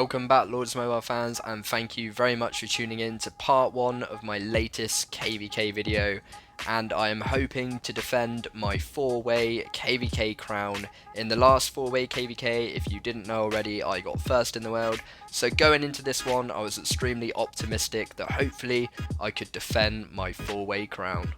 Welcome back, Lords Mobile fans, and thank you very much for tuning in to part 1 of my latest KVK video. And I am hoping to defend my 4-way KVK crown. In the last 4-way KVK, if you didn't know already, I got first in the world. So going into this one, I was extremely optimistic that hopefully I could defend my 4-way crown.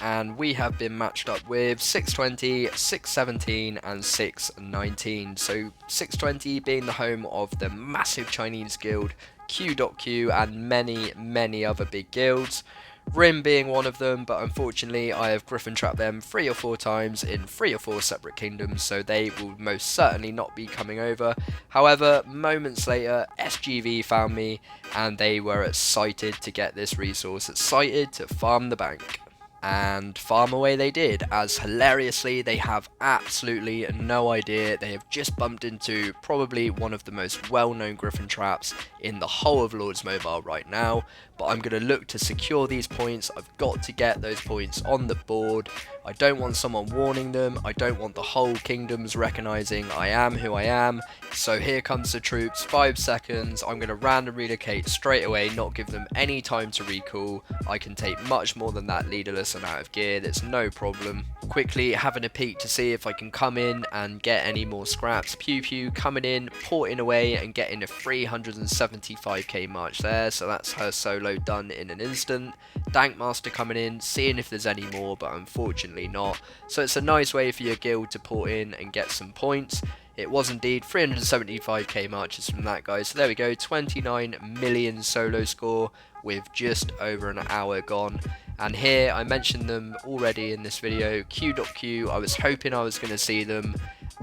And we have been matched up with 620, 617 and 619. So 620 being the home of the massive Chinese guild Q.Q and many other big guilds. Rim being one of them, but unfortunately I have Gryphon trapped them 3 or 4 times in 3 or 4 separate kingdoms, so they will most certainly not be coming over. However, moments later, SGV found me and they were excited to get this resource, excited to farm the bank. And farm away they did, as hilariously they have absolutely no idea. They have just bumped into probably one of the most well-known Gryphon traps in the whole of Lords Mobile right now. But I'm going to look to secure these points. I've got to get those points on the board. I don't want someone warning them. I don't want the whole kingdoms recognizing I am who I am. So here comes the troops, 5 seconds. I'm going to random relocate straight away, not give them any time to recall. I can take much more than that leaderless and out of gear, that's no problem. Quickly having a peek to see if I can come in and get any more scraps. Pew pew coming in, porting away and getting a 375k march there, so that's her solo done in an instant. Dankmaster coming in, seeing if there's any more, but unfortunately not. So it's a nice way for your guild to port in and get some points. It was indeed 375k marches from that guy, so there we go, 29 million solo score with just over an hour gone. And here, I mentioned them already in this video, Q.Q, I was hoping I was going to see them,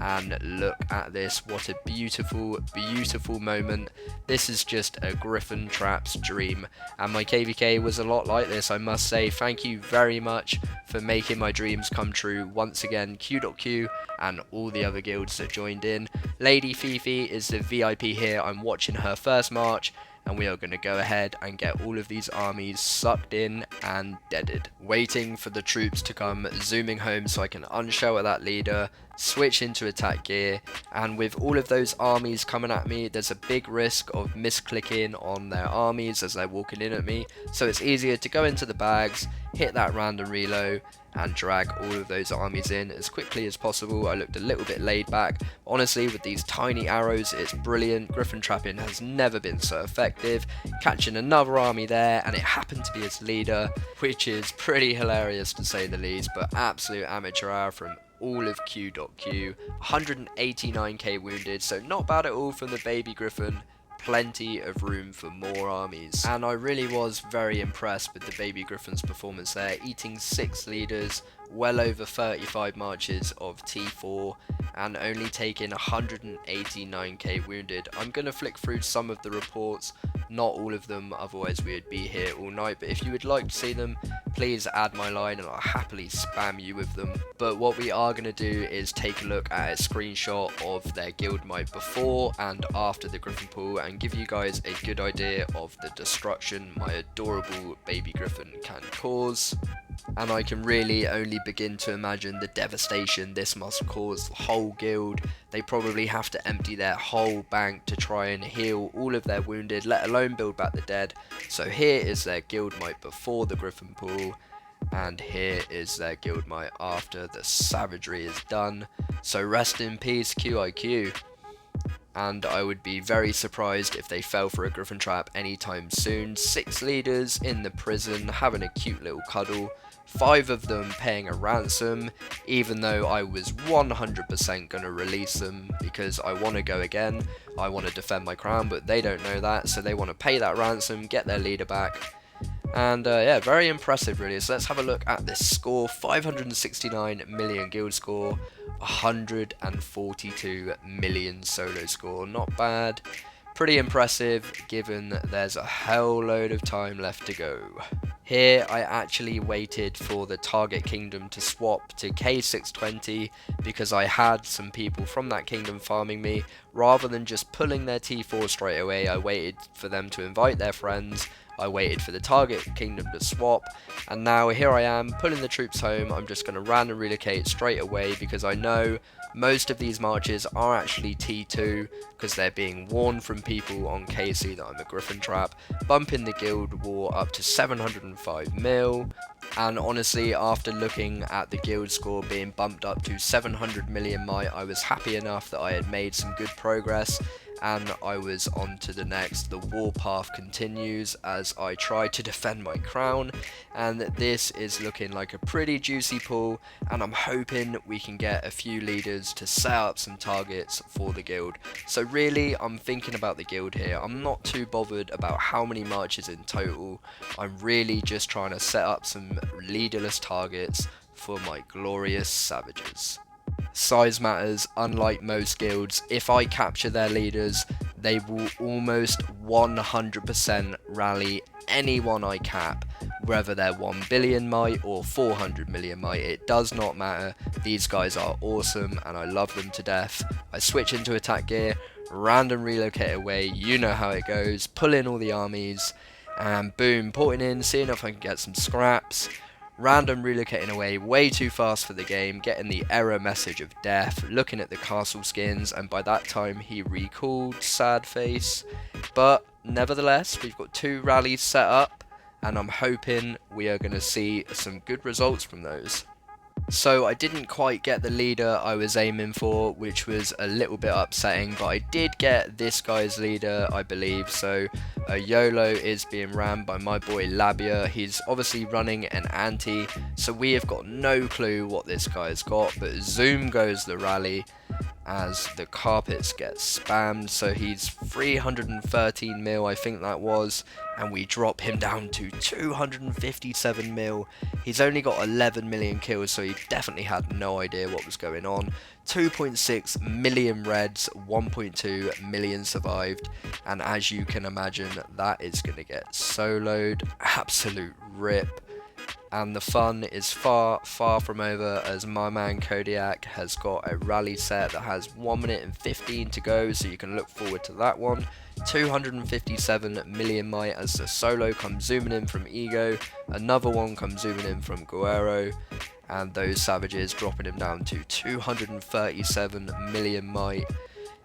and look at this, what a beautiful moment. This is just a Gryphon trap's dream, and my KVK was a lot like this, I must say. Thank you very much for making my dreams come true once again, Q.Q and all the other guilds that joined in. Lady Fifi is the VIP here, I'm watching her first march, and we are going to go ahead and get all of these armies sucked in and deaded. Waiting for the troops to come zooming home so I can unshelter that leader, switch into attack gear, and with all of those armies coming at me, there's a big risk of misclicking on their armies as they're walking in at me, so it's easier to go into the bags, hit that random reload, and drag all of those armies in as quickly as possible. I looked a little bit laid back. Honestly, with these tiny arrows, it's brilliant. Gryphon trapping has never been so effective. Catching another army there, and it happened to be its leader, which is pretty hilarious to say the least, but absolute amateur hour from all of Q.Q. 189k wounded, so not bad at all from the baby Gryphon. Plenty of room for more armies, and I really was very impressed with the baby Gryphon's performance there, eating 6 leaders, well over 35 marches of T4 and only taking 189k wounded. I'm going to flick through some of the reports, not all of them, otherwise we would be here all night, but if you would like to see them, please add my line and I'll happily spam you with them. But what we are going to do is take a look at a screenshot of their guild might before and after the Gryphon pool and give you guys a good idea of the destruction my adorable baby Gryphon can cause. And I can really only begin to imagine the devastation this must cause the whole guild. They probably have to empty their whole bank to try and heal all of their wounded, let alone build back the dead. So here is their guild might before the Gryphon pool, and here is their guild might after the savagery is done. So rest in peace QIQ. And I would be very surprised if they fell for a Gryphon trap anytime soon. 6 leaders in the prison having a cute little cuddle, 5 of them paying a ransom, even though I was 100% going to release them because I want to go again. I want to defend my crown, but they don't know that, so they want to pay that ransom, get their leader back. And yeah, very impressive really. So let's have a look at this score. 569 million guild score, 142 million solo score. Not bad. Pretty impressive given there's a hell load of time left to go. Here I actually waited for the target kingdom to swap to K620 because I had some people from that kingdom farming me. Rather than just pulling their T4 straight away, I waited for them to invite their friends. I waited for the target kingdom to swap, and now here I am pulling the troops home. I'm just going to random relocate straight away because I know most of these marches are actually T2 because they're being warned from people on KC that I'm a Gryphon trap, bumping the guild war up to 705 mil. And honestly, after looking at the guild score being bumped up to 700 million might, I was happy enough that I had made some good progress, and I was on to the next. The warpath continues as I try to defend my crown, and this is looking like a pretty juicy pull, and I'm hoping we can get a few leaders to set up some targets for the guild. So really, I'm thinking about the guild here. I'm not too bothered about how many marches in total. I'm really just trying to set up some leaderless targets for my glorious savages. SizeMatters, unlike most guilds, if I capture their leaders, they will almost 100% rally anyone I cap, whether they're 1 billion might or 400 million might, it does not matter. These guys are awesome and I love them to death. I switch into attack gear, random relocate away, you know how it goes, pull in all the armies, and boom, porting in, seeing if I can get some scraps. Random relocating away way too fast for the game, getting the error message of death, looking at the castle skins, and by that time he recalled, sad face. But nevertheless, we've got 2 rallies set up, and I'm hoping we are going to see some good results from those. So I didn't quite get the leader I was aiming for, which was a little bit upsetting, but I did get this guy's leader, I believe. So YOLO is being ran by my boy Labia. He's obviously running an anti, so we have got no clue what this guy's got, but zoom goes the rally as the carpets get spammed. So he's 313 mil, I think that was, and we drop him down to 257 mil. He's only got 11 million kills, so he definitely had no idea what was going on. 2.6 million reds, 1.2 million survived, and as you can imagine, that is going to get soloed. Absolute rip. And the fun is far from over, as my man Kodiak has got a rally set that has 1 minute and 15 to go, so you can look forward to that one. 257 million might as the solo comes zooming in from Ego, another one comes zooming in from Guerrero, and those savages dropping him down to 237 million might.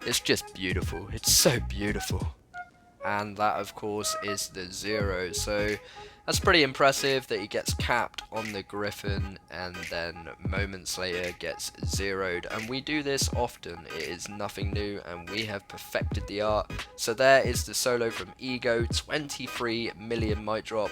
It's just beautiful, it's so beautiful. And that of course is the 0, so that's pretty impressive that he gets capped on the Gryphon and then moments later gets zeroed. And we do this often, it is nothing new and we have perfected the art. So there is the solo from Ego, 23 million might drop.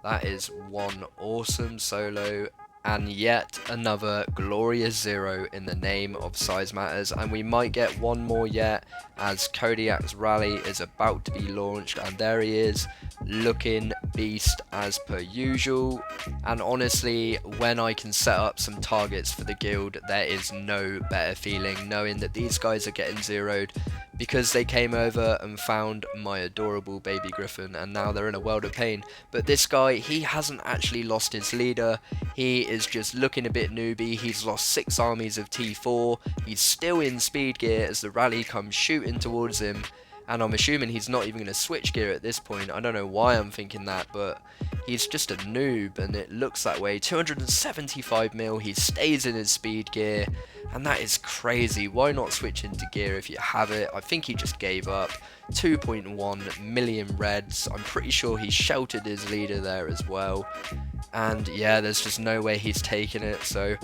That is one awesome solo. And yet another glorious 0 in the name of SizeMatters, and we might get one more yet as Kodiak's rally is about to be launched, and there he is looking beast as per usual. And honestly, when I can set up some targets for the guild, there is no better feeling knowing that these guys are getting zeroed because they came over and found my adorable baby Gryphon, and now they're in a world of pain. But this guy, he hasn't actually lost his leader, he is just looking a bit newbie. He's lost 6 armies of T4, he's still in speed gear as the rally comes shooting towards him, and I'm assuming he's not even going to switch gear at this point. I don't know why I'm thinking that, but he's just a noob and it looks that way. 275 mil, he stays in his speed gear, and that is crazy. Why not switch into gear if you have it? I think he just gave up. 2.1 million reds, I'm pretty sure he sheltered his leader there as well, and yeah, there's just no way he's taking it, so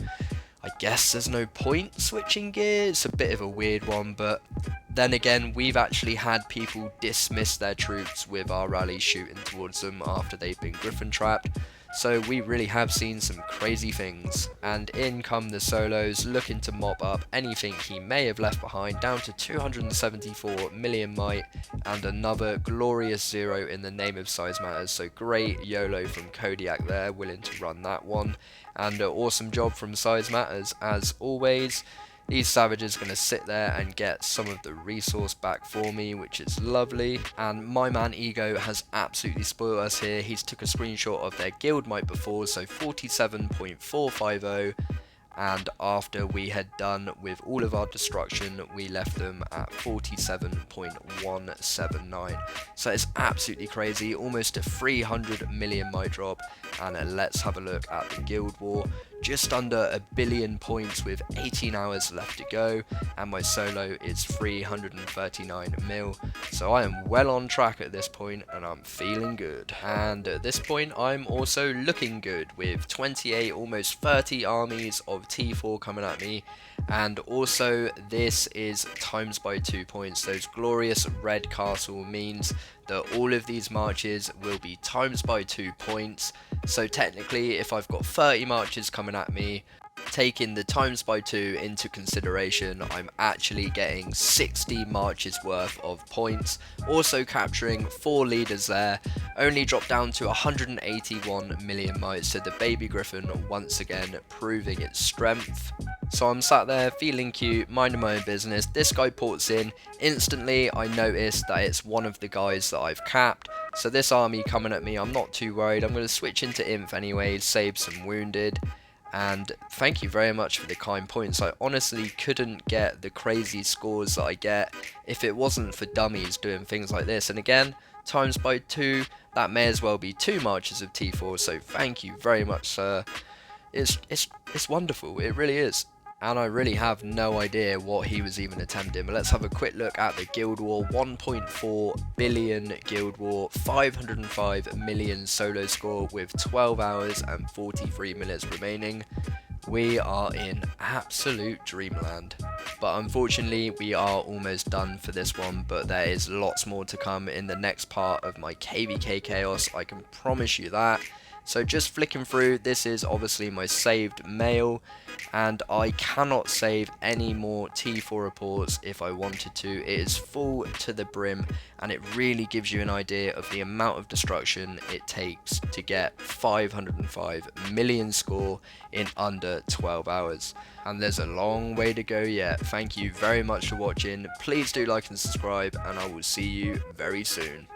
I guess there's no point switching gear. It's a bit of a weird one, but then again, we've actually had people dismiss their troops with our rallies shooting towards them after they've been Gryphon trapped. So we really have seen some crazy things. And in come the solos, looking to mop up anything he may have left behind, down to 274 million might, and another glorious 0 in the name of SizeMatters. So great YOLO from Kodiak there, willing to run that one. And an awesome job from SizeMatters as always. These savages are going to sit there and get some of the resource back for me, which is lovely. And my man Ego has absolutely spoiled us here. He's took a screenshot of their guild might before, so 47.450. and after we had done with all of our destruction, we left them at 47.179. So it's absolutely crazy, almost a 300 million might drop. And let's have a look at the Guild War. Just under 1 billion points with 18 hours left to go, and my solo is 339 mil. So I am well on track at this point, and I'm feeling good. And at this point, I'm also looking good with 28, almost 30 armies of T4 coming at me. And also, this is times by 2 points. Those glorious red castle means that all of these marches will be times by 2 points. So technically, if I've got 30 marches coming at me, taking the times by 2 into consideration, I'm actually getting 60 marches worth of points. Also capturing 4 leaders there, only dropped down to 181 million mites. So the baby Gryphon once again proving its strength. So I'm sat there feeling cute, minding my own business. This guy ports in. Instantly I notice that it's one of the guys that I've capped. So this army coming at me, I'm not too worried. I'm going to switch into Inf anyway, save some wounded. And thank you very much for the kind points. I honestly couldn't get the crazy scores that I get if it wasn't for dummies doing things like this. And again, times by 2, that may as well be 2 marches of T4. So thank you very much, sir. It's wonderful, it really is. And I really have no idea what he was even attempting. But let's have a quick look at the Guild War. 1.4 billion Guild War, 505 million solo score with 12 hours and 43 minutes remaining. We are in absolute dreamland. But unfortunately, we are almost done for this one. But there is lots more to come in the next part of my KVK chaos, I can promise you that. So just flicking through, this is obviously my saved mail, and I cannot save any more T4 reports if I wanted to. It is full to the brim, and it really gives you an idea of the amount of destruction it takes to get 505 million score in under 12 hours. And there's a long way to go yet. Thank you very much for watching. Please do like and subscribe, and I will see you very soon.